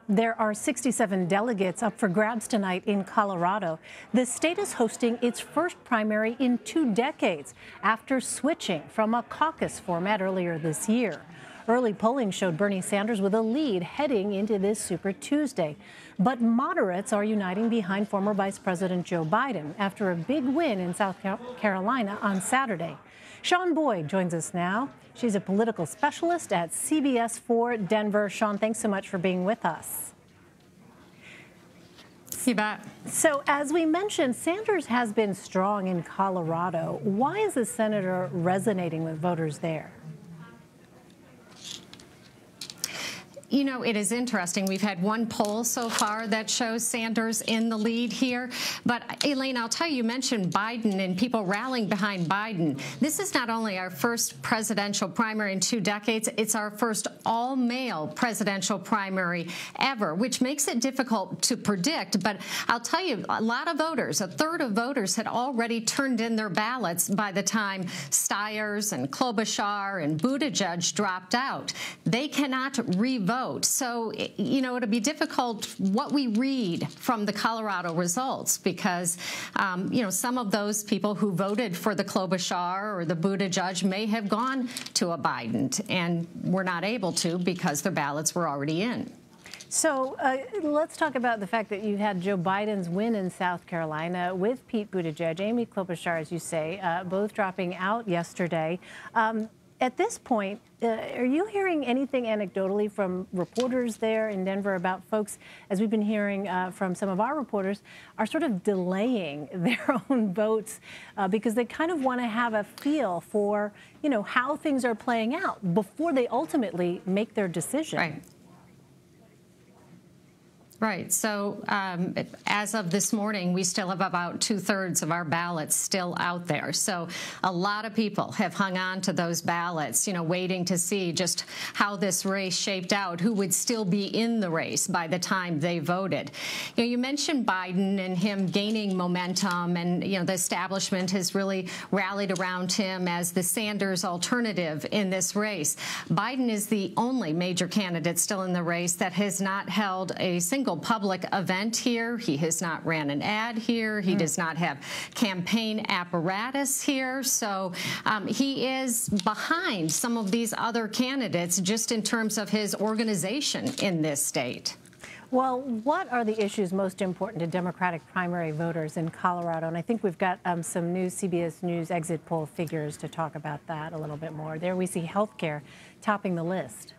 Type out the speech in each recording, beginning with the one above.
There are 67 delegates up for grabs tonight in Colorado. The state is hosting its first primary in 2 decades after switching from a caucus format earlier this year. Early polling showed Bernie Sanders with a lead heading into this Super Tuesday. But moderates are uniting behind former Vice President Joe Biden after a big win in South Carolina on Saturday. Shaun Boyd joins us now. She's a political specialist at CBS-4 Denver. Shaun, thanks so much for being with us. You bet. So as we mentioned, Sanders has been strong in Colorado. Why is the senator resonating with voters there? You know, it is interesting. We've had one poll so far that shows Sanders in the lead here. But, Elaine, I'll tell you, you mentioned Biden and people rallying behind Biden. This is not only our first presidential primary in 2 decades, it's our first all-male presidential primary ever, which makes it difficult to predict. But I'll tell you, a lot of voters, a third of voters, had already turned in their ballots by the time Stiers and Klobuchar and Buttigieg dropped out. They cannot re-vote. So, you know, it'll be difficult what we read from the Colorado results because, you know, some of those people who voted for the Klobuchar or the Buttigieg may have gone to a Biden and were not able to because their ballots were already in. So let's talk about the fact that you had Joe Biden's win in South Carolina with Pete Buttigieg, Amy Klobuchar, as you say, both dropping out yesterday. At this point, are you hearing anything anecdotally from reporters there in Denver about folks, as we've been hearing from some of our reporters, are sort of delaying their own votes because they kind of want to have a feel for, you know, how things are playing out before they ultimately make their decision? Right. Right. So as of this morning, we still have about 2/3 of our ballots still out there. So a lot of people have hung on to those ballots, you know, waiting to see just how this race shaped out, who would still be in the race by the time they voted. You know, you mentioned Biden and him gaining momentum, and, you know, the establishment has really rallied around him as the Sanders alternative in this race. Biden is the only major candidate still in the race that has not held a single public event here. He has not ran an ad here. He does not have campaign apparatus here. So he is behind some of these other candidates just in terms of his organization in this state. Well, what are the issues most important to Democratic primary voters in Colorado? And I think we've got some new CBS News exit poll figures to talk about that a little bit more. There we see health care topping the list.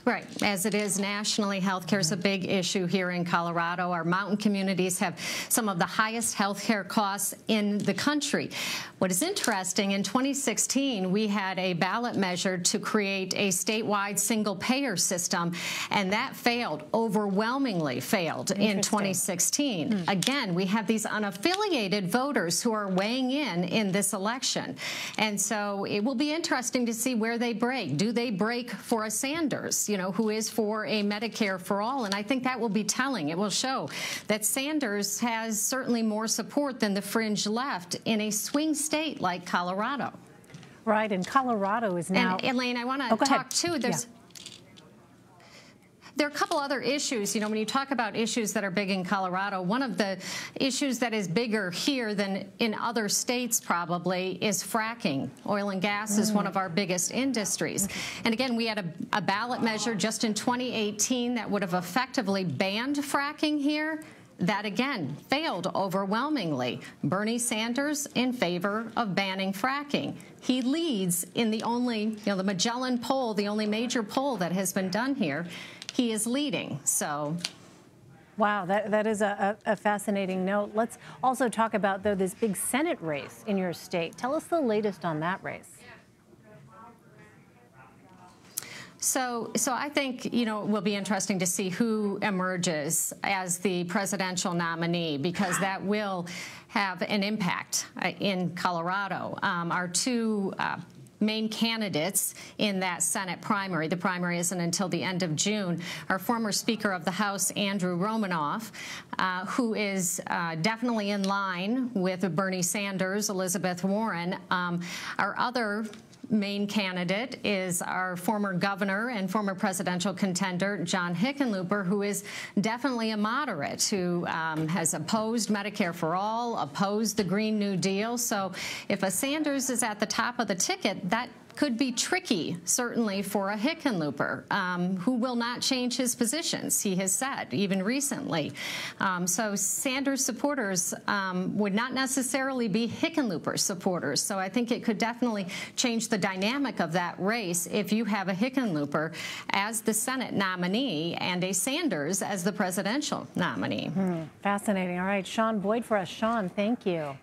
Right. As it is nationally, healthcare is a big issue here in Colorado. Our mountain communities have some of the highest healthcare costs in the country. What is interesting, in 2016, we had a ballot measure to create a statewide single-payer system, and that failed, overwhelmingly failed in 2016. Again, we have these unaffiliated voters who are weighing in this election. And so it will be interesting to see where they break. Do they break for a Sanders, you know, who is for a Medicare for all? And I think that will be telling. It will show that Sanders has certainly more support than the fringe left in a swing state like Colorado. Right, and Colorado is now... And Elaine, I want to talk too. There are a couple other issues. You know, when you talk about issues that are big in Colorado, one of the issues that is bigger here than in other states probably is fracking. Oil and gas is one of our biggest industries. And again, we had a ballot measure just in 2018 that would have effectively banned fracking here. That, again, failed overwhelmingly. Bernie Sanders in favor of banning fracking. He leads in the only, you know, the Magellan poll, the only major poll that has been done here. He is leading. So, wow, that is a fascinating note. Let's also talk about, though, this big Senate race in your state. Tell us the latest on that race. So I think, you know, it will be interesting to see who emerges as the presidential nominee, because that will have an impact in Colorado. Our two main candidates in that Senate primary. The primary isn't until the end of June. Our former Speaker of the House, Andrew Romanoff, who is definitely in line with Bernie Sanders, Elizabeth Warren. Our other main candidate is our former governor and former presidential contender, John Hickenlooper, who is definitely a moderate, who has opposed Medicare for All, opposed the Green New Deal. So if a Sanders is at the top of the ticket, that could be tricky, certainly, for a Hickenlooper, who will not change his positions, he has said, even recently. So Sanders supporters would not necessarily be Hickenlooper supporters. So I think it could definitely change the dynamic of that race if you have a Hickenlooper as the Senate nominee and a Sanders as the presidential nominee. Fascinating. All right, Shaun Boyd for us. Shaun, thank you.